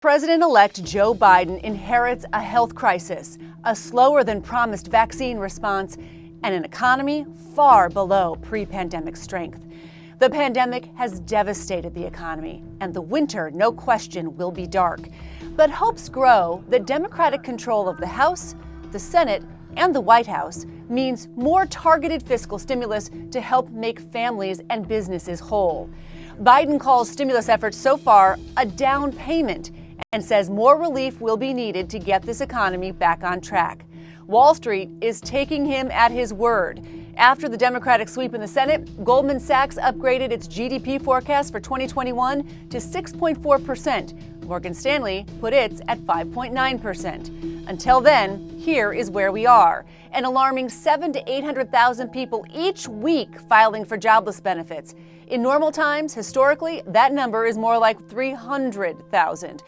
President-elect Joe Biden inherits a health crisis, a slower than promised vaccine response, and an economy far below pre-pandemic strength. The pandemic has devastated the economy, and the winter, no question, will be dark. But hopes grow that Democratic control of the House, the Senate, and the White House means more targeted fiscal stimulus to help make families and businesses whole. Biden calls stimulus efforts so far a down payment and says more relief will be needed to get this economy back on track. Wall Street is taking him at his word. After the Democratic sweep in the Senate, Goldman Sachs upgraded its GDP forecast for 2021 to 6.4%. Morgan Stanley put its at 5.9%. Until then, here is where we are. An alarming 700,000 to 800,000 people each week filing for jobless benefits. In normal times, historically, that number is more like 300,000.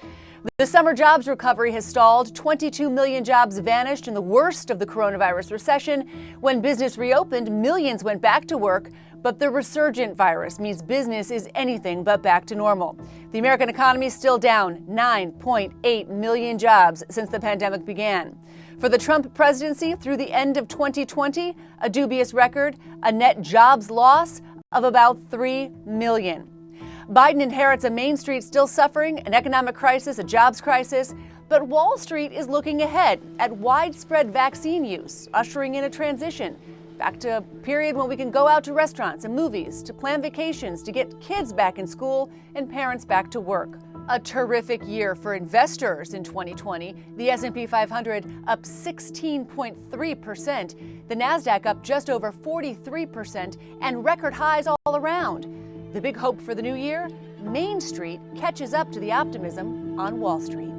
The summer jobs recovery has stalled. 22 million jobs vanished in the worst of the coronavirus recession. When business reopened, millions went back to work. But the resurgent virus means business is anything but back to normal. The American economy is still down 9.8 million jobs since the pandemic began. For the Trump presidency, through the end of 2020, a dubious record, a net jobs loss of about 3 million. Biden inherits a Main Street still suffering, an economic crisis, a jobs crisis, but Wall Street is looking ahead at widespread vaccine use, ushering in a transition back to a period when we can go out to restaurants and movies, to plan vacations, to get kids back in school and parents back to work. A terrific year for investors in 2020. The S&P 500 up 16.3%, the Nasdaq up just over 43%, and record highs all around. The big hope for the new year? Main Street catches up to the optimism on Wall Street.